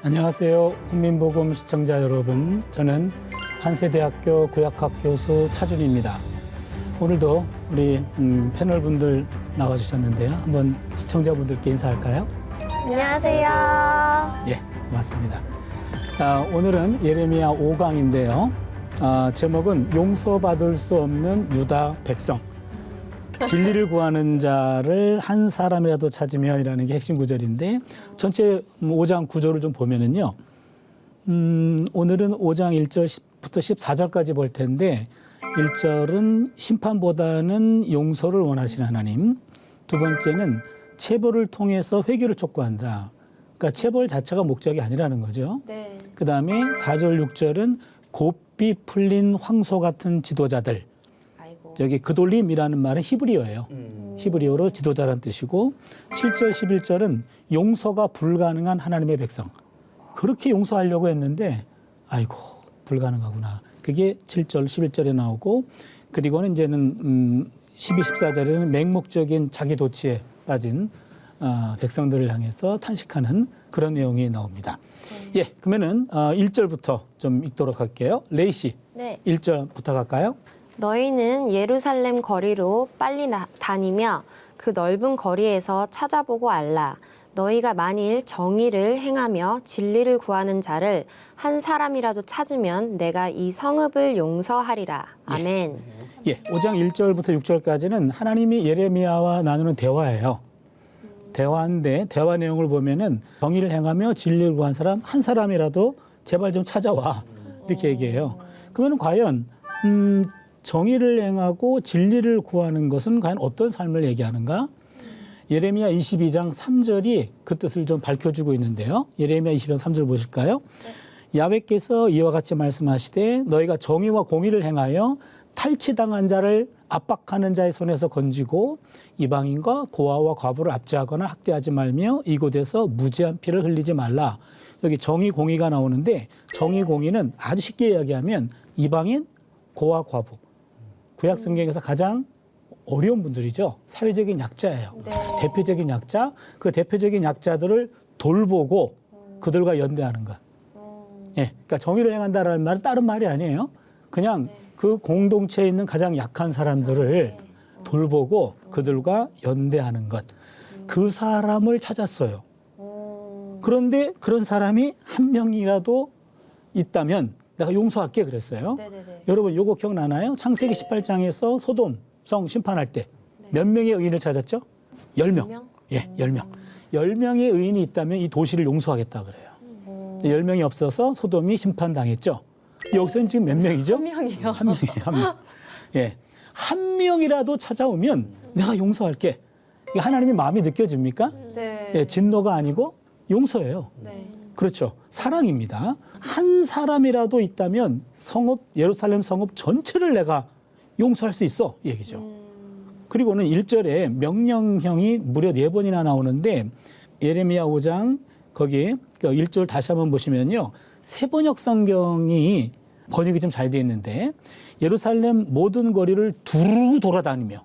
안녕하세요. 국민복음 시청자 여러분. 저는 한세대학교 구약학 교수 차준입니다. 오늘도 우리 패널분들 나와주셨는데요. 한번 시청자분들께 인사할까요? 안녕하세요. 예, 고맙습니다. 오늘은 예레미야 5강인데요. 제목은 용서받을 수 없는 유다 백성. 진리를 구하는 자를 한 사람이라도 찾으며이라는 게 핵심 구절인데 전체 5장 구절을 좀 보면은요. 오늘은 5장 1절부터 14절까지 볼 텐데 1절은 심판보다는 용서를 원하시는 하나님. 두 번째는 체벌을 통해서 회개를 촉구한다. 그러니까 체벌 자체가 목적이 아니라는 거죠. 네. 그다음에 4절 6절은 곱비 풀린 황소 같은 지도자들. 아이고. 저기 그돌림이라는 말은 히브리어예요. 히브리어로 지도자란 뜻이고 7절 11절은 용서가 불가능한 하나님의 백성. 그렇게 용서하려고 했는데 아이고 불가능하구나. 그게 7절 11절에 나오고 그리고는 이제는 12, 14절에는 맹목적인 자기 도취에 빠진 백성들을 향해서 탄식하는 그런 내용이 나옵니다. 예, 그러면은 1절부터 좀 읽도록 할게요. 레이 씨, 네. 1절 부탁할까요? 너희는 예루살렘 거리로 빨리 다니며 그 넓은 거리에서 찾아보고 알라. 너희가 만일 정의를 행하며 진리를 구하는 자를 한 사람이라도 찾으면 내가 이 성읍을 용서하리라. 아멘. 예, 5장 1절부터 6절까지는 하나님이 예레미야와 나누는 대화예요. 대화인데 대화 내용을 보면은 정의를 행하며 진리를 구한 사람 한 사람이라도 제발 좀 찾아와 이렇게 얘기해요. 그러면 과연 정의를 행하고 진리를 구하는 것은 과연 어떤 삶을 얘기하는가? 예레미야 22장 3절이 그 뜻을 좀 밝혀주고 있는데요. 예레미야 22장 3절 보실까요? 야훼께서 이와 같이 말씀하시되 너희가 정의와 공의를 행하여 탈취당한 자를 압박하는 자의 손에서 건지고 이방인과 고아와 과부를 압제하거나 학대하지 말며 이곳에서 무지한 피를 흘리지 말라. 여기 정의 공의가 나오는데 정의 공의는 아주 쉽게 이야기하면 이방인, 고아, 과부. 구약 성경에서 가장 어려운 분들이죠. 사회적인 약자예요. 네. 대표적인 약자. 그 대표적인 약자들을 돌보고 그들과 연대하는 것. 예, 그러니까 정의를 행한다라는 말은 다른 말이 아니에요. 그냥 그 공동체에 있는 가장 약한 사람들을 돌보고 그들과 연대하는 것. 그 사람을 찾았어요. 그런데 그런 사람이 한 명이라도 있다면 내가 용서할게 그랬어요. 네네네. 여러분 요거 기억나나요? 창세기 18장에서 소돔 성 심판할 때 몇 명의 의인을 찾았죠? 10명. 명? 예, 10명. 10명의 의인이 있다면 이 도시를 용서하겠다 그래요. 10명이 없어서 소돔이 심판당했죠. 여기서는 지금 몇 명이죠? 한 명이요. 한 명이에요. 한 명. 예. 한 명이라도 찾아오면 내가 용서할게. 이게 하나님의 마음이 느껴집니까? 네. 예, 진노가 아니고 용서예요. 네. 그렇죠. 사랑입니다. 한 사람이라도 있다면 성읍, 예루살렘 성읍 전체를 내가 용서할 수 있어. 이 얘기죠. 그리고는 1절에 명령형이 무려 4번이나 나오는데 예레미야 5장 거기 1절 다시 한번 보시면요. 세번역 성경이 번역이 좀 잘 돼 있는데 예루살렘 모든 거리를 두루 돌아다니며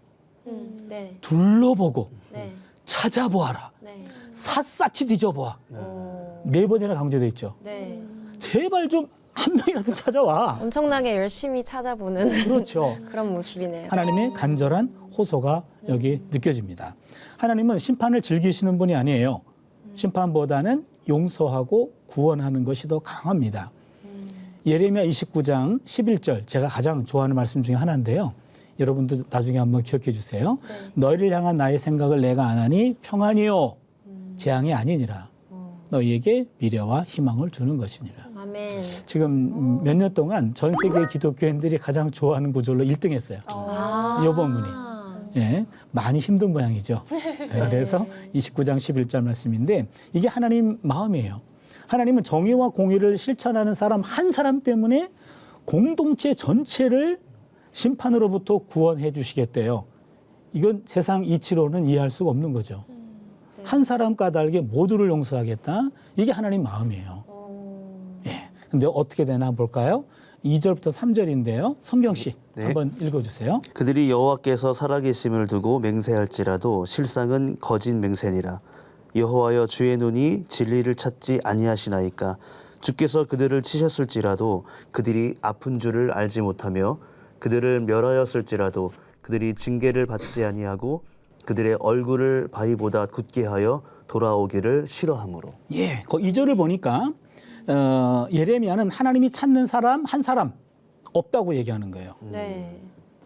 네. 둘러보고 네. 찾아보아라. 네. 샅샅이 뒤져보아. 오. 4번이나 강조돼 있죠. 네. 제발 좀 한 명이라도 찾아와. 엄청나게 열심히 찾아보는 그렇죠. 그런 모습이네요. 하나님의 간절한 호소가 여기 느껴집니다. 하나님은 심판을 즐기시는 분이 아니에요. 심판보다는 용서하고 구원하는 것이 더 강합니다. 예레미야 29장 11절 제가 가장 좋아하는 말씀 중에 하나인데요. 여러분도 나중에 한번 기억해 주세요. 너희를 향한 나의 생각을 내가 안 하니 평안이요 재앙이 아니니라. 너희에게 미래와 희망을 주는 것이니라. 아멘. 지금 몇 년 동안 전 세계 기독교인들이 가장 좋아하는 구절로 1등 했어요. 이 본문이. 예, 많이 힘든 모양이죠. 그래서 29장 11절 말씀인데 이게 하나님 마음이에요. 하나님은 정의와 공의를 실천하는 사람 한 사람 때문에 공동체 전체를 심판으로부터 구원해 주시겠대요. 이건 세상 이치로는 이해할 수가 없는 거죠. 한 사람 까닭에 모두를 용서하겠다. 이게 하나님 마음이에요. 예. 근데 어떻게 되나 볼까요? 2절부터 3절인데요. 성경 씨 네. 한번 읽어주세요. 그들이 여호와께서 살아계심을 두고 맹세할지라도 실상은 거짓 맹세니라. 여호와여 주의 눈이 진리를 찾지 아니하시나이까 주께서 그들을 치셨을지라도 그들이 아픈 줄을 알지 못하며 그들을 멸하였을지라도 그들이 징계를 받지 아니하고 그들의 얼굴을 바위보다 굳게 하여 돌아오기를 싫어하므로. 예, 그 2절을 보니까 예레미야는 하나님이 찾는 사람 한 사람 없다고 얘기하는 거예요. 네.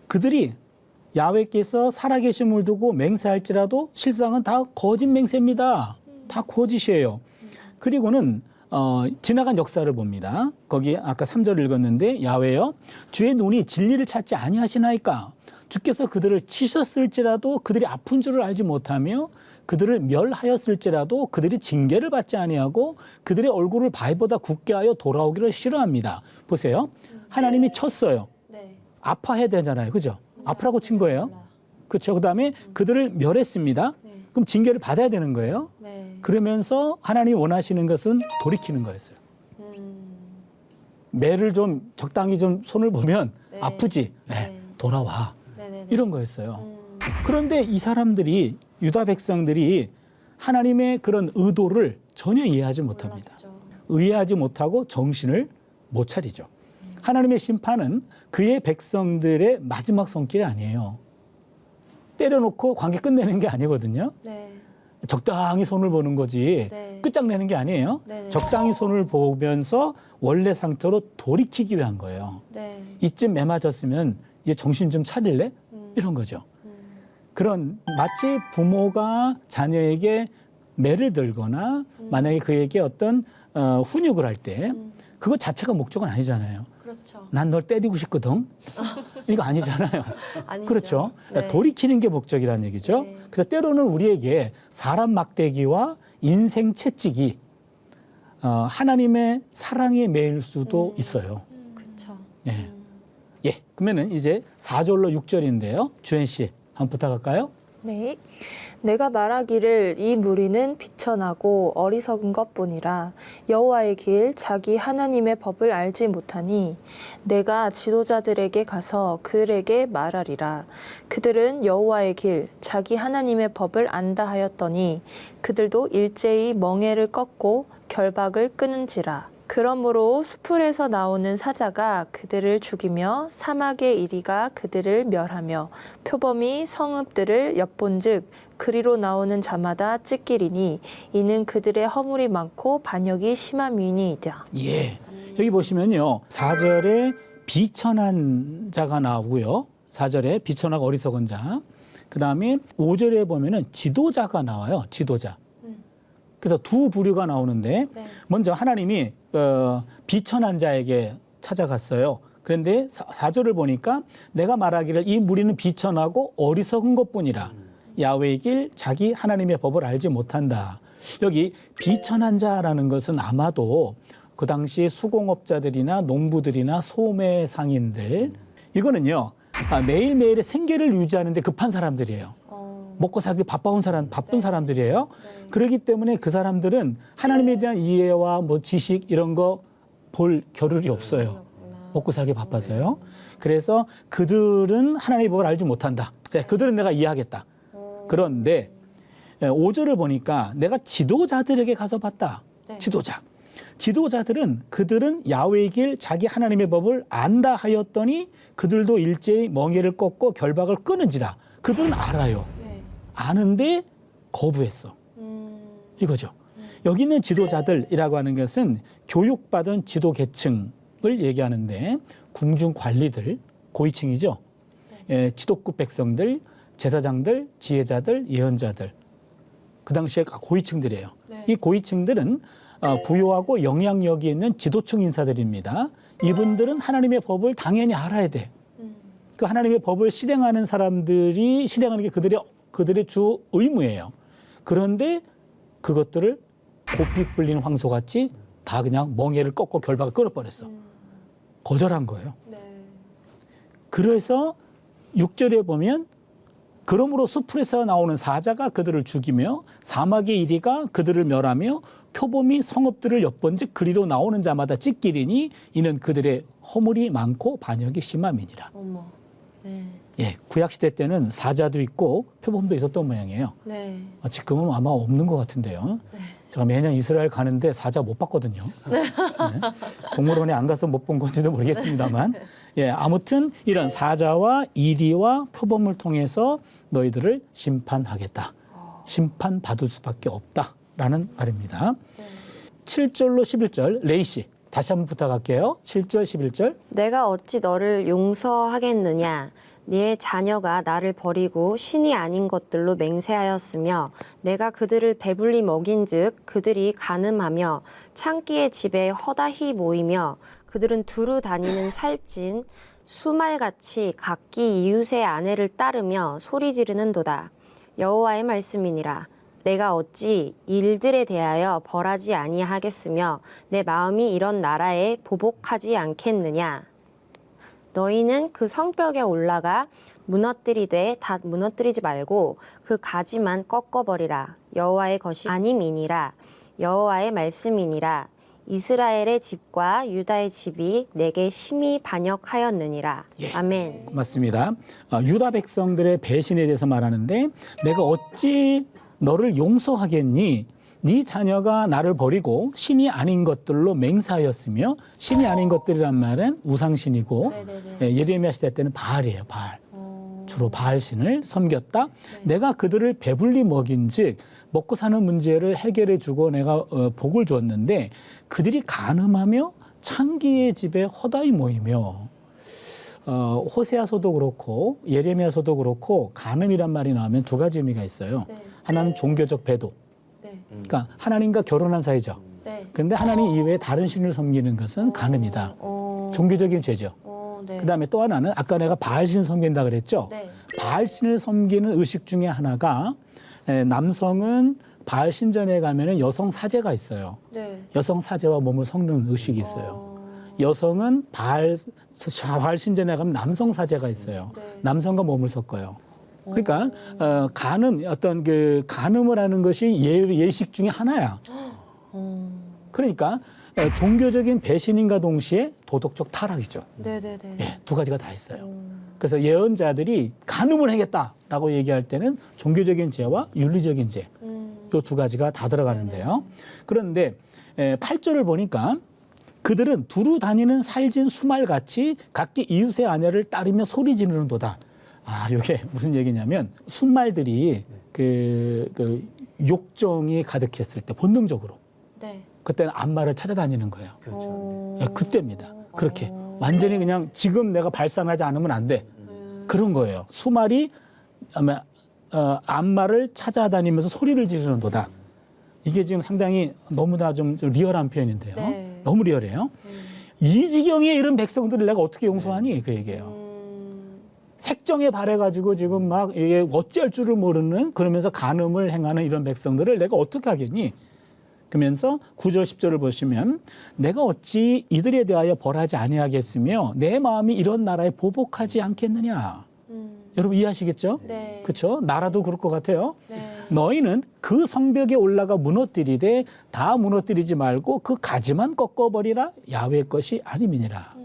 그들이 야훼께서 살아계심을 두고 맹세할지라도 실상은 다 거짓 맹세입니다. 다 거짓이에요. 그리고는 지나간 역사를 봅니다. 거기 아까 3절 읽었는데 야훼여 주의 눈이 진리를 찾지 아니하시나이까 주께서 그들을 치셨을지라도 그들이 아픈 줄을 알지 못하며 그들을 멸하였을지라도 그들이 징계를 받지 아니하고 그들의 얼굴을 바위보다 굳게 하여 돌아오기를 싫어합니다. 보세요. 하나님이 쳤어요. 네. 아파해야 되잖아요. 그죠? 아프라고 친 거예요. 그렇죠. 그다음에 그들을 멸했습니다. 네. 그럼 징계를 받아야 되는 거예요. 네. 그러면서 하나님이 원하시는 것은 돌이키는 거였어요. 매를 좀 적당히 좀 손을 보면 네. 아프지. 네, 네. 돌아와. 네네네. 이런 거였어요. 그런데 이 사람들이 유다 백성들이 하나님의 그런 의도를 전혀 이해하지 못합니다. 몰랐죠. 이해하지 못하고 정신을 못 차리죠. 하나님의 심판은 그의 백성들의 마지막 손길이 아니에요. 때려놓고 관계 끝내는 게 아니거든요. 네. 적당히 손을 보는 거지 네. 끝장내는 게 아니에요. 네네. 적당히 손을 보면서 원래 상태로 돌이키기 위한 거예요. 네. 이쯤 매맞았으면 얘 정신 좀 차릴래? 이런 거죠. 그런 마치 부모가 자녀에게 매를 들거나 만약에 그에게 어떤 훈육을 할 때 그거 자체가 목적은 아니잖아요. 그렇죠. 난 널 때리고 싶거든. 이거 아니잖아요. 아니죠. 그렇죠. 네. 돌이키는 게 목적이라는 얘기죠. 네. 그래서 때로는 우리에게 사람 막대기와 인생 채찍이 하나님의 사랑에 매일 수도 있어요. 그렇죠. 예. 예. 그러면은 이제 4절로 6절인데요. 주현 씨, 한번 부탁할까요? 네. 내가 말하기를 이 무리는 비천하고 어리석은 것뿐이라 여호와의 길 자기 하나님의 법을 알지 못하니 내가 지도자들에게 가서 그들에게 말하리라. 그들은 여호와의 길 자기 하나님의 법을 안다 하였더니 그들도 일제히 멍에를 꺾고 결박을 끊은지라. 그러므로 수풀에서 나오는 사자가 그들을 죽이며 사막의 이리가 그들을 멸하며 표범이 성읍들을 엿본즉 그리로 나오는 자마다 찢기리니 이는 그들의 허물이 많고 반역이 심함이니이다. 예. 여기 보시면요. 4절에 비천한 자가 나오고요. 4절에 비천하고 어리석은 자. 그다음에 5절에 보면은 지도자가 나와요. 지도자. 그래서 두 부류가 나오는데 네. 먼저 하나님이 비천한 자에게 찾아갔어요. 그런데 4절을 보니까 내가 말하기를 이 무리는 비천하고 어리석은 것뿐이라 야훼의 길 자기 하나님의 법을 알지 못한다. 여기 비천한 자라는 것은 아마도 그 당시 수공업자들이나 농부들이나 소매 상인들 이거는요 매일매일의 생계를 유지하는 데 급한 사람들이에요. 먹고 살기 바쁜 사람들이에요. 네. 그렇기 때문에 그 사람들은 하나님에 대한 이해와 뭐 지식 이런 거 볼 겨를이 없어요. 먹고 살기 바빠서요. 그래서 그들은 하나님의 법을 알지 못한다. 네, 그들은 내가 이해하겠다. 그런데 5절을 보니까 내가 지도자들에게 가서 봤다. 네. 지도자들은 그들은 야훼의 길 자기 하나님의 법을 안다 하였더니 그들도 일제히 멍에를 꺾고 결박을 끊은지라. 그들은 알아요. 네. 아는데 거부했어. 이거죠. 여기 있는 지도자들이라고 하는 것은 교육받은 지도 계층을 얘기하는데 궁중 관리들, 고위층이죠. 예, 지도급 백성들, 제사장들, 지혜자들, 예언자들. 그 당시에 고위층들이에요. 네. 이 고위층들은 부유하고 영향력이 있는 지도층 인사들입니다. 이분들은 하나님의 법을 당연히 알아야 돼. 그 하나님의 법을 실행하는 사람들이 실행하는 게 그들의 주 의무예요. 그런데 그것들을 고삐 불리는 황소같이 다 그냥 멍에를 꺾고 결박을 끊어버렸어. 거절한 거예요. 네. 그래서 6절에 보면 그러므로 수풀에서 나오는 사자가 그들을 죽이며 사막의 이리가 그들을 멸하며 표범이 성읍들을 엿본즉 그리로 나오는 자마다 찢기리니 이는 그들의 허물이 많고 반역이 심함이니라. 어머. 네. 예, 구약 시대 때는 사자도 있고 표범도 있었던 모양이에요. 네. 지금은 아마 없는 것 같은데요. 네. 제가 매년 이스라엘 가는데 사자 못 봤거든요. 네. 동물원에 안 가서 못 본 건지도 모르겠습니다만, 예, 아무튼 이런 사자와 이리와 표범을 통해서 너희들을 심판하겠다. 심판받을 수밖에 없다라는 말입니다. 7절로 11절 레이 씨 다시 한번 부탁할게요. 7절 11절. 내가 어찌 너를 용서하겠느냐? 네 자녀가 나를 버리고 신이 아닌 것들로 맹세하였으며 내가 그들을 배불리 먹인즉 그들이 간음하며 창기의 집에 허다히 모이며 그들은 두루 다니는 살찐 수말같이 각기 이웃의 아내를 따르며 소리 지르는도다. 여호와의 말씀이니라. 내가 어찌 일들에 대하여 벌하지 아니하겠으며 내 마음이 이런 나라에 보복하지 않겠느냐. 너희는 그 성벽에 올라가 무너뜨리되 다 무너뜨리지 말고 그 가지만 꺾어버리라. 여호와의 것이 아님이니라. 여호와의 말씀이니라. 이스라엘의 집과 유다의 집이 내게 심히 반역하였느니라. 예. 아멘. 맞습니다. 유다 백성들의 배신에 대해서 말하는데 내가 어찌 너를 용서하겠니? 네 자녀가 나를 버리고 신이 아닌 것들로 맹세하였으며 신이 아닌 것들이란 말은 우상신이고 예, 예레미야 시대 때는 바알이에요. 바알. 주로 바알신을 섬겼다. 내가 그들을 배불리 먹인즉 먹고 사는 문제를 해결해 주고 내가 복을 줬는데 그들이 간음하며 창기의 집에 허다히 모이며 호세아서도 그렇고 예레미야서도 그렇고 간음이란 말이 나오면 두 가지 의미가 있어요. 하나는 종교적 배도. 그러니까 하나님과 결혼한 사이죠. 그런데 하나님 이외에 다른 신을 섬기는 것은 간음이다. 종교적인 죄죠. 그다음에 또 하나는 아까 내가 바알신 섬긴다 그랬죠. 바알신을 섬기는 의식 중에 하나가 남성은 바알 신전에 가면은 여성 사제가 있어요. 여성 사제와 몸을 섞는 의식이 있어요. 여성은 바알 신전에 가면 남성 사제가 있어요. 남성과 몸을 섞어요. 그러니까 간음 어떤 그 간음을 하는 것이 예식 중에 하나야. 그러니까 종교적인 배신인과 동시에 도덕적 타락이죠. 예, 두 가지가 다 있어요. 그래서 예언자들이 간음을 하겠다라고 얘기할 때는 종교적인 죄와 윤리적인 죄, 이 두 가지가 다 들어가는데요. 그런데 8절을 보니까 그들은 두루 다니는 살진 수말같이 각기 이웃의 아내를 따르며 소리 지르는도다. 이게 무슨 얘기냐면 순말들이 그 욕정이 가득했을 때 본능적으로 그때는 안마를 찾아다니는 거예요. 예, 그때입니다. 그렇게 완전히 그냥 지금 내가 발산하지 않으면 안 돼. 그런 거예요. 수말이 안마를 찾아다니면서 소리를 지르는도다. 이게 지금 상당히 너무나 좀 리얼한 표현인데요. 너무 리얼해요. 이 지경에 이른 백성들을 내가 어떻게 용서하니? 그 얘기예요. 색정에 발해가지고 지금 막 이게 어찌할 줄을 모르는 그러면서 간음을 행하는 이런 백성들을 내가 어떻게 하겠니? 그러면서 9절 10절을 보시면 내가 어찌 이들에 대하여 벌하지 아니하겠으며 내 마음이 이런 나라에 보복하지 않겠느냐. 여러분 이해하시겠죠? 그렇죠? 나라도 그럴 것 같아요. 너희는 그 성벽에 올라가 무너뜨리되 다 무너뜨리지 말고 그 가지만 꺾어버리라. 야훼 것이 아님이니라.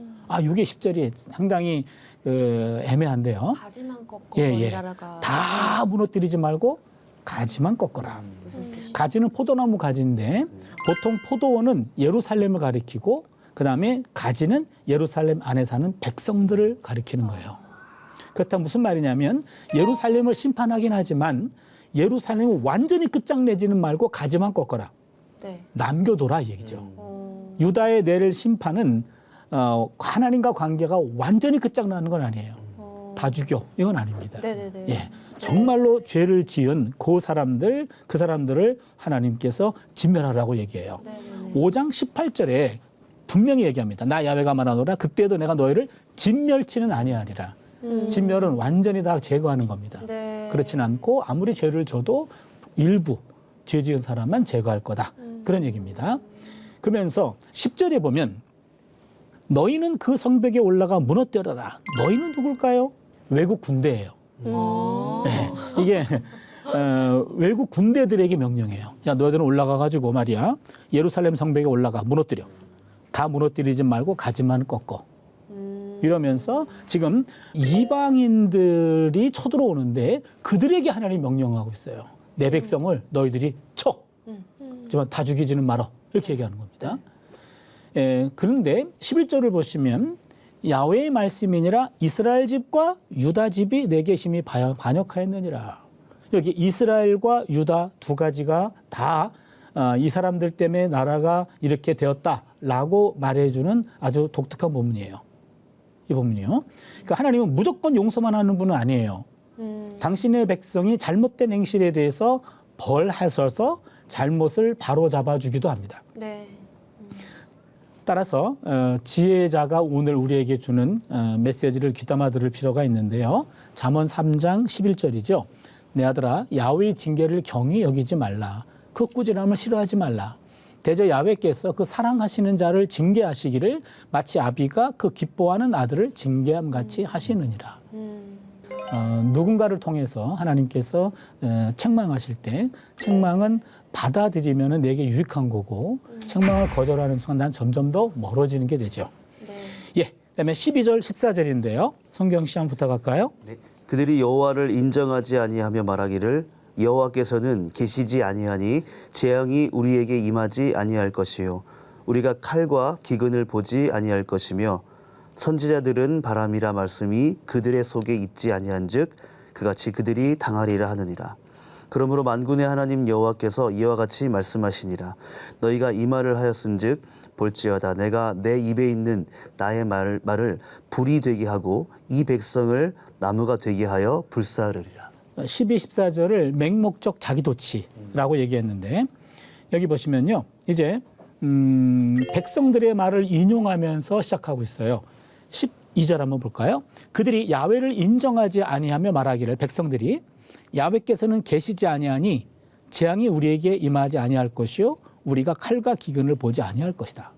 이게 10절이 상당히 애매한데요. 가지만 꺾어 버리라가 다 무너뜨리지 말고 가지만 꺾어라. 가지는 포도나무 가지인데 보통 포도원은 예루살렘을 가리키고 그다음에 가지는 예루살렘 안에 사는 백성들을 가리키는 거예요. 그렇다면 무슨 말이냐면 예루살렘을 심판하긴 하지만 예루살렘을 완전히 끝장내지는 말고 가지만 꺾어라. 남겨둬라 이 얘기죠. 유다의 내릴 심판은 하나님과 관계가 완전히 끝장나는 건 아니에요. 다 죽여. 이건 아닙니다. 예, 정말로 죄를 지은 그 사람들을 하나님께서 진멸하라고 얘기해요. 5장 18절에 분명히 얘기합니다. 나 야훼가 말하노라 그때도 내가 너희를 진멸치는 아니하리라. 진멸은 완전히 다 제거하는 겁니다. 그렇진 않고 아무리 죄를 져도 일부 죄 지은 사람만 제거할 거다. 그런 얘기입니다. 그러면서 10절에 보면 너희는 그 성벽에 올라가 무너뜨려라. 너희는 누굴까요? 외국 군대예요. 네, 이게 외국 군대들에게 명령해요. 야, 너희들은 올라가가지고 말이야. 예루살렘 성벽에 올라가 무너뜨려. 다 무너뜨리지 말고 가지만 꺾어. 이러면서 지금 이방인들이 쳐들어오는데 그들에게 하나님이 명령하고 있어요. 내 백성을 너희들이 쳐. 하지만 다 죽이지는 말어. 이렇게 얘기하는 겁니다. 예, 그런데 11절을 보시면 야훼의 말씀이니라 이스라엘 집과 유다 집이 내게 심히 반역하였느니라. 여기 이스라엘과 유다 두 가지가 다 이 사람들 때문에 나라가 이렇게 되었다라고 말해주는 아주 독특한 본문이에요. 이 본문이요. 그러니까 하나님은 무조건 용서만 하는 분은 아니에요. 당신의 백성이 잘못된 행실에 대해서 벌하셔서 잘못을 바로잡아 주기도 합니다. 네. 따라서 지혜자가 오늘 우리에게 주는 메시지를 귀담아 들을 필요가 있는데요. 잠언 3장 11절이죠. 내 아들아 야훼의 징계를 경히 여기지 말라. 그 꾸지람을 싫어하지 말라. 대저 야훼께서 그 사랑하시는 자를 징계하시기를 마치 아비가 그 기뻐하는 아들을 징계함 같이 하시느니라. 누군가를 통해서 하나님께서 책망하실 때 책망은 받아들이면 내게 유익한 거고 책망을 거절하는 순간 난 점점 더 멀어지는 게 되죠. 네. 예, 그다음에 12절 14절인데요. 성경 시험 부탁할까요? 네. 그들이 여호와를 인정하지 아니하며 말하기를 여호와께서는 계시지 아니하니 재앙이 우리에게 임하지 아니할 것이요 우리가 칼과 기근을 보지 아니할 것이며 선지자들은 바람이라 말씀이 그들의 속에 있지 아니한즉 그같이 그들이 당하리라 하느니라. 그러므로 만군의 하나님 여호와께서 이와 같이 말씀하시니라. 너희가 이 말을 하였은즉 볼지어다 내가 내 입에 있는 나의 말을 불이 되게 하고 이 백성을 나무가 되게 하여 불사르리라. 12, 14절을 맹목적 자기도치라고 얘기했는데 여기 보시면요. 이제 백성들의 말을 인용하면서 시작하고 있어요. 12절 한번 볼까요? 그들이 야훼를 인정하지 아니하며 말하기를 백성들이 야훼께서는 계시지 아니하니 재앙이 우리에게 임하지 아니할 것이요 우리가 칼과 기근을 보지 아니할 것이다.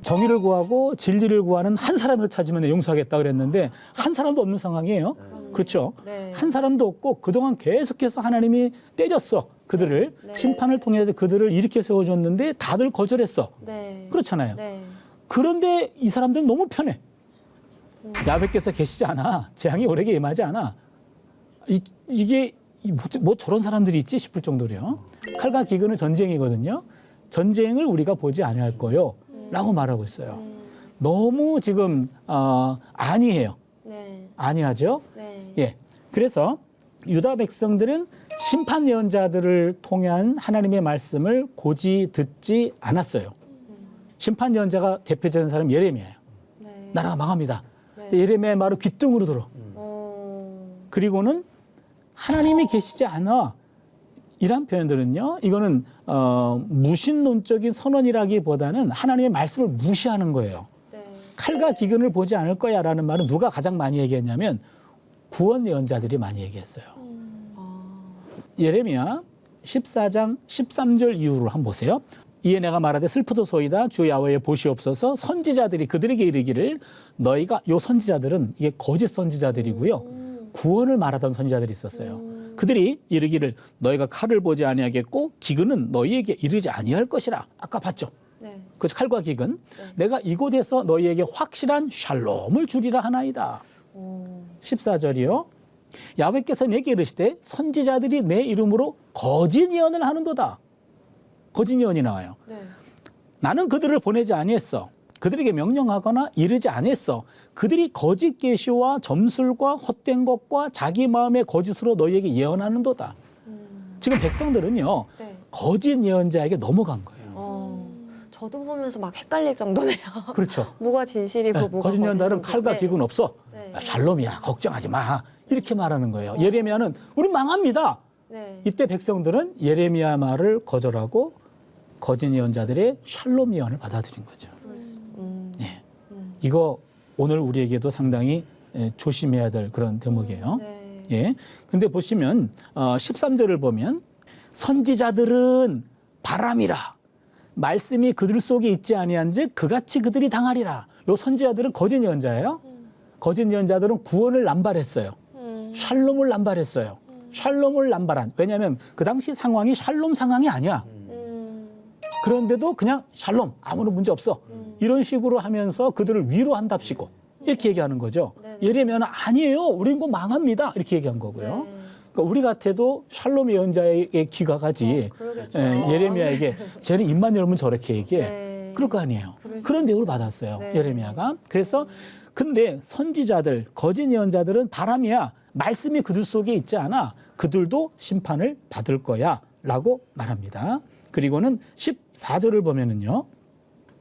정의를 구하고 진리를 구하는 한 사람을 찾으면 용서하겠다 그랬는데 한 사람도 없는 상황이에요. 그렇죠? 네. 한 사람도 없고 그동안 계속해서 하나님이 때렸어. 그들을 네. 심판을 통해서 그들을 일으켜 세워줬는데 다들 거절했어. 네. 그렇잖아요. 네. 그런데 이 사람들은 너무 편해. 야훼께서 계시지 않아. 재앙이 우리에게 임하지 않아. 이게 뭐 저런 사람들이 있지 싶을 정도로요. 칼과 기근은 전쟁이거든요. 전쟁을 우리가 보지 아니할 거요. 라고 말하고 있어요. 너무 지금 아니해요. 네. 아니하죠. 네. 예. 그래서 유다 백성들은 심판 예언자들을 통한 하나님의 말씀을 고지 듣지 않았어요. 심판 예언자가 대표적인 사람 예레미야예요. 네. 나라가 망합니다. 네. 예레미야의 말을 귀등으로 들어. 그리고는 하나님이 계시지 않아. 이런 표현들은요. 이거는 무신론적인 선언이라기보다는 하나님의 말씀을 무시하는 거예요. 네. 칼과 기근을 보지 않을 거야라는 말은 누가 가장 많이 얘기했냐면 구원 예언자들이 많이 얘기했어요. 예레미야 14장 13절 이후로 한번 보세요. 이에 내가 말하되 슬프도소이다 주 야훼의 보시옵소서 선지자들이 그들에게 이르기를 너희가 요 선지자들은 이게 거짓 선지자들이고요. 구원을 말하던 선지자들이 있었어요. 그들이 이르기를 너희가 칼을 보지 아니하겠고 기근은 너희에게 이르지 아니할 것이라. 아까 봤죠? 네. 그 칼과 기근. 내가 이곳에서 너희에게 확실한 샬롬을 주리라 하나이다. 14절이요. 야훼께서 내게 이르시되 선지자들이 내 이름으로 거짓 예언을 하는도다. 거짓 예언이 나와요. 네. 나는 그들을 보내지 아니했어. 그들에게 명령하거나 이르지 않았어. 그들이 거짓 계시와 점술과 헛된 것과 자기 마음의 거짓으로 너희에게 예언하는도다. 지금 백성들은요. 네. 거짓 예언자에게 넘어간 거예요. 저도 보면서 막 헷갈릴 정도네요. 그렇죠. 뭐가 진실이고 네, 뭐가 거짓 예언자는 거짓인지. 칼과 네. 기근 없어. 네. 샬롬이야. 걱정하지 마. 이렇게 말하는 거예요. 예레미야는 우리 망합니다. 네. 이때 백성들은 예레미야 말을 거절하고 거짓 예언자들의 샬롬 예언을 받아들인 거죠. 예. 이거 오늘 우리에게도 상당히 조심해야 될 그런 대목이에요. 네. 예. 근데 보시면 13절을 보면 선지자들은 바람이라 말씀이 그들 속에 있지 아니한즉 그같이 그들이 당하리라. 요 선지자들은 거짓 예언자예요. 거짓 예언자들은 구원을 남발했어요. 샬롬을 남발했어요. 샬롬을 남발한. 왜냐하면 그 당시 상황이 샬롬 상황이 아니야. 그런데도 그냥 샬롬 아무런 문제 없어. 이런 식으로 하면서 그들을 위로한답시고 이렇게 얘기하는 거죠. 네네. 예레미야는 아니에요. 우린 곧 망합니다. 이렇게 얘기한 거고요. 그러니까 우리 같아도 샬롬 예언자에게 귀가 가지 그러겠죠. 예레미야에게 쟤는 입만 열면 저렇게 얘기해. 네. 그럴 거 아니에요. 그럴 수 그런 내용을 받았어요. 네. 예레미야가. 그래서 근데 선지자들, 거짓 예언자들은 바람이야. 말씀이 그들 속에 있지 않아. 그들도 심판을 받을 거야. 라고 말합니다. 그리고는 14절을 보면은요.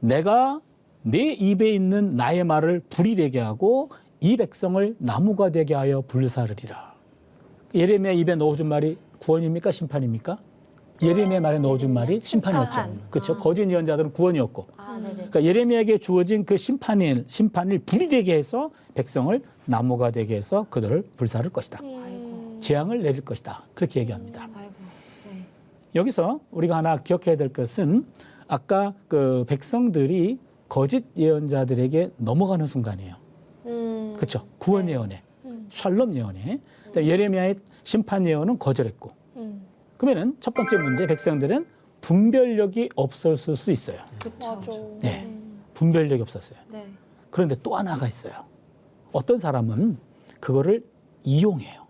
내가 내 입에 있는 나의 말을 불이 되게 하고 이 백성을 나무가 되게 하여 불사르리라. 예레미야 입에 넣어준 말이 구원입니까? 심판입니까? 예레미야 말에 넣어준 말이 심판이었죠. 심판. 그렇죠. 거짓 예언자들은 구원이었고. 아, 네네. 그러니까 예레미야에게 주어진 그 심판을 불이 되게 해서 백성을 나무가 되게 해서 그들을 불사를 것이다. 재앙을 내릴 것이다. 그렇게 얘기합니다. 아이고. 네. 여기서 우리가 하나 기억해야 될 것은 아까 그 백성들이 거짓 예언자들에게 넘어가는 순간이에요. 그렇죠. 구원 예언에, 샬롬 예언에. 예레미야의 심판 예언은 거절했고. 그러면은 첫 번째 문제, 백성들은 분별력이 없었을 수 있어요. 맞아. 네, 분별력이 없었어요. 네. 그런데 또 하나가 있어요. 어떤 사람은 그거를 이용해요.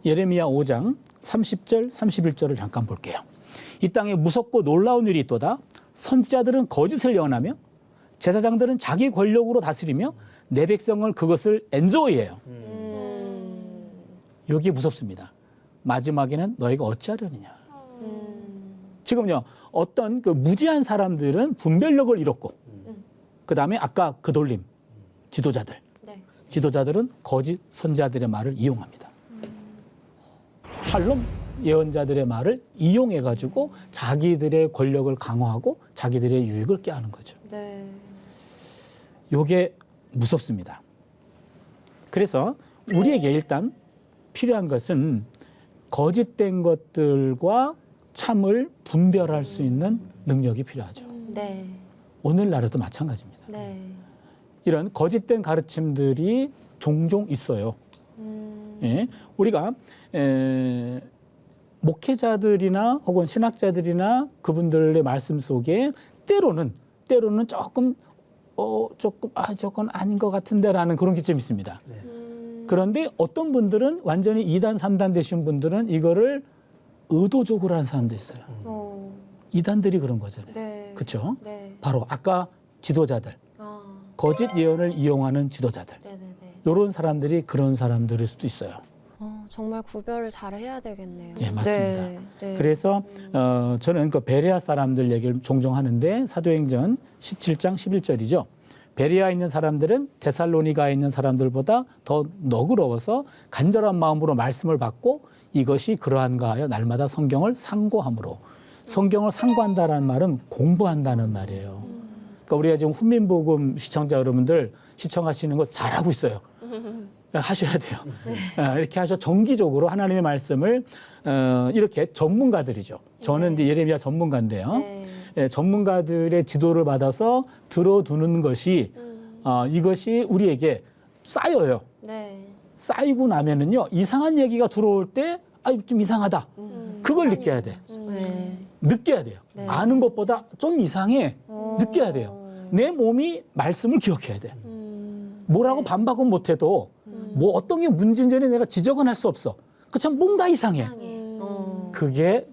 예레미야 5장 30절, 31절을 잠깐 볼게요. 이 땅에 무섭고 놀라운 일이 있도다. 선지자들은 거짓을 예언하며 제사장들은 자기 권력으로 다스리며 내 백성을 그것을 엔조이해요. 여기에 무섭습니다. 마지막에는 너희가 어찌하려느냐. 지금요, 어떤 그 무지한 사람들은 분별력을 잃었고, 그 다음에 아까 그돌림, 지도자들. 네. 지도자들은 거짓 선지자들의 말을 이용합니다. 샬롬 예언자들의 말을 이용해가지고 자기들의 권력을 강화하고 자기들의 유익을 꾀하는 거죠. 네. 이게 무섭습니다. 그래서 우리에게 일단 필요한 것은 거짓된 것들과 참을 분별할 수 있는 능력이 필요하죠. 네. 오늘날에도 마찬가지입니다. 네. 이런 거짓된 가르침들이 종종 있어요. 예, 우리가 목회자들이나 혹은 신학자들이나 그분들의 말씀 속에 때로는 조금 저건 아닌 것 같은데라는 그런 게 좀 있습니다. 그런데 어떤 분들은 완전히 2단, 3단 되신 분들은 이거를 의도적으로 하는 사람도 있어요. 이단들이 그런 거잖아요. 네. 그렇죠? 네. 바로 아까 지도자들, 아. 거짓 예언을 이용하는 지도자들. 네네네. 이런 사람들이 그런 사람들일 수도 있어요. 정말 구별을 잘 해야 되겠네요. 예, 맞습니다. 네. 네. 그래서 저는 그 베레아 사람들 얘기를 종종 하는데 사도행전 17장 11절이죠. 베레아에 있는 사람들은 데살로니가에 있는 사람들보다 더 너그러워서 간절한 마음으로 말씀을 받고 이것이 그러한가 하여 날마다 성경을 상고함으로. 성경을 상고한다는 말은 공부한다는 말이에요. 그러니까 우리가 지금 훈민복음 시청자 여러분들 시청하시는 거 잘하고 있어요. 하셔야 돼요. 이렇게 하셔 정기적으로 하나님의 말씀을 이렇게 전문가들이죠. 저는 이제 예레미야 전문가인데요. 네. 예, 전문가들의 지도를 받아서 들어두는 것이 이것이 우리에게 쌓여요. 네. 쌓이고 나면은요 이상한 얘기가 들어올 때 좀 이상하다. 그걸 느껴야 돼. 네. 느껴야 돼요. 네. 아는 것보다 좀 이상해. 느껴야 돼요. 내 몸이 말씀을 기억해야 돼. 뭐라고 반박은 못해도 뭐 어떤 게 문제인지 내가 지적은 할 수 없어. 그 참 뭔가 이상해. 그게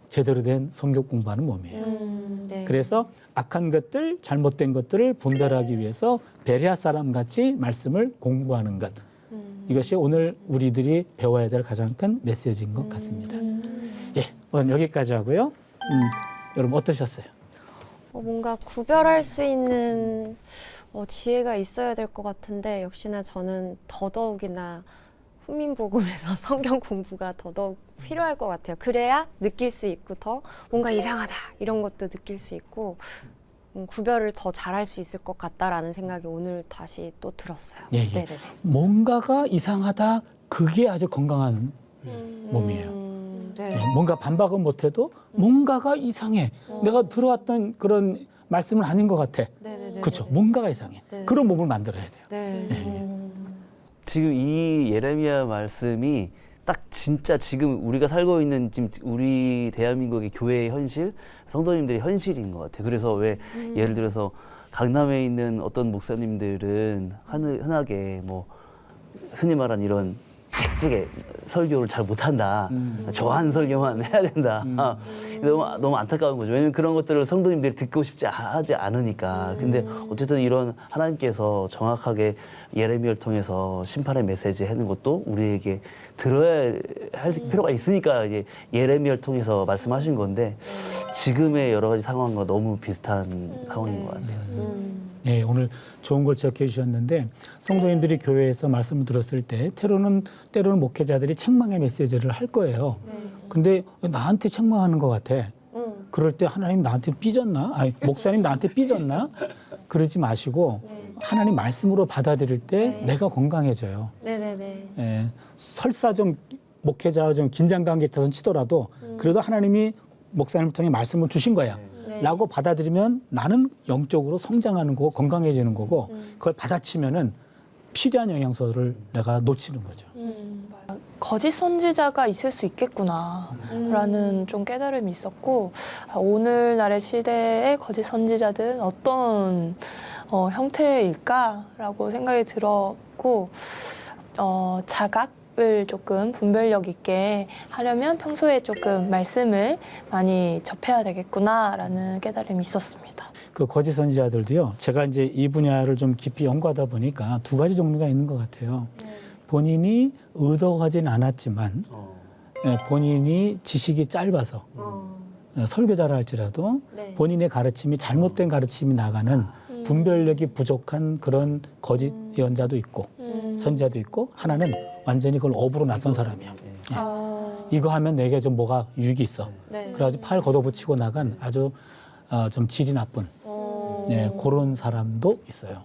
제대로 된 성경 공부하는 몸이에요. 네. 그래서 악한 것들, 잘못된 것들을 분별하기 위해서 베레아 사람 같이 말씀을 공부하는 것. 이것이 오늘 우리들이 배워야 될 가장 큰 메시지인 것 같습니다. 예, 오늘 여기까지 하고요. 여러분 어떠셨어요? 뭔가 구별할 수 있는 지혜가 있어야 될 것 같은데 역시나 저는 더더욱이나 훈민복음에서 성경 공부가 더더욱 필요할 것 같아요. 그래야 느낄 수 있고 더 뭔가 이상하다 이런 것도 느낄 수 있고 구별을 더 잘할 수 있을 것 같다라는 생각이 오늘 다시 또 들었어요. 예, 예. 네네네. 뭔가가 이상하다. 그게 아주 건강한 몸이에요. 네. 예, 뭔가 반박은 못해도 뭔가가 이상해. 내가 들어왔던 그런 말씀은 아닌 것 같아. 네네네. 그렇죠. 뭔가가 이상해. 네. 그런 몸을 만들어야 돼요. 네. 지금 이 예레미야 말씀이 딱 진짜 지금 우리가 살고 있는 지금 우리 대한민국의 교회의 현실, 성도님들의 현실인 것 같아요. 그래서 왜 예를 들어서 강남에 있는 어떤 목사님들은 흔하게 뭐 흔히 말하는 이런 책찍에 설교를 잘 못한다. 좋아하는 설교만 해야 된다. 너무 안타까운 거죠. 왜냐면 그런 것들을 성도님들이 듣고 싶지 하지 않으니까. 근데 어쨌든 이런 하나님께서 정확하게 예레미야를 통해서 심판의 메시지 하는 것도 우리에게 들어야 할 필요가 있으니까 이제 예레미야를 통해서 말씀하신 건데 지금의 여러 가지 상황과 너무 비슷한 상황인 것 같아요. 네, 오늘 좋은 걸 지적해 주셨는데 성도님들이 교회에서 말씀을 들었을 때 때로는 목회자들이 책망의 메시지를 할 거예요. 근데 나한테 책망하는 것 같아. 그럴 때 하나님 나한테 삐졌나? 아니, 목사님 나한테 삐졌나? 그러지 마시고 하나님 말씀으로 받아들일 때 내가 건강해져요. 네네네. 예, 설사 좀 목회자와 좀 긴장 관계 있다선 치더라도 그래도 하나님이 목사님을 통해 말씀을 주신 거야. 라고 받아들이면 나는 영적으로 성장하는 거고 건강해지는 거고 그걸 받아치면은 필요한 영양소를 내가 놓치는 거죠. 거짓 선지자가 있을 수 있겠구나라는 좀 깨달음이 있었고 오늘날의 시대의 거짓 선지자들은 어떤 형태일까라고 생각이 들었고 자각을 조금 분별력 있게 하려면 평소에 조금 말씀을 많이 접해야 되겠구나라는 깨달음이 있었습니다. 그 거짓 선지자들도요. 제가 이제 이 분야를 좀 깊이 연구하다 보니까 두 가지 종류가 있는 것 같아요. 본인이 의도하진 않았지만 본인이 지식이 짧아서 설교자라 할지라도 네. 본인의 가르침이 잘못된 가르침이 나가는 분별력이 부족한 그런 거짓 예언자도 있고 선지자도 있고 하나는 완전히 그걸 업으로 나선 사람이야. 이거 하면 내게 좀 뭐가 유익이 있어. 네. 그래가지고 팔 걷어붙이고 나간 아주 좀 질이 나쁜 그런 사람도 있어요.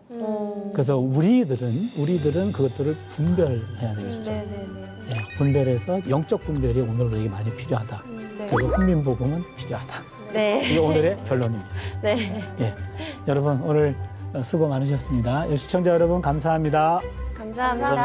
그래서 우리들은 그것들을 분별해야 되겠죠. 네네네. 예, 분별해서 영적 분별이 오늘 우리에게 많이 필요하다. 네. 그래서 훈민복음은 필요하다. 네. 이게 오늘의 결론입니다. 네. 예, 여러분 오늘 수고 많으셨습니다. 시청자 여러분 감사합니다. 감사합니다.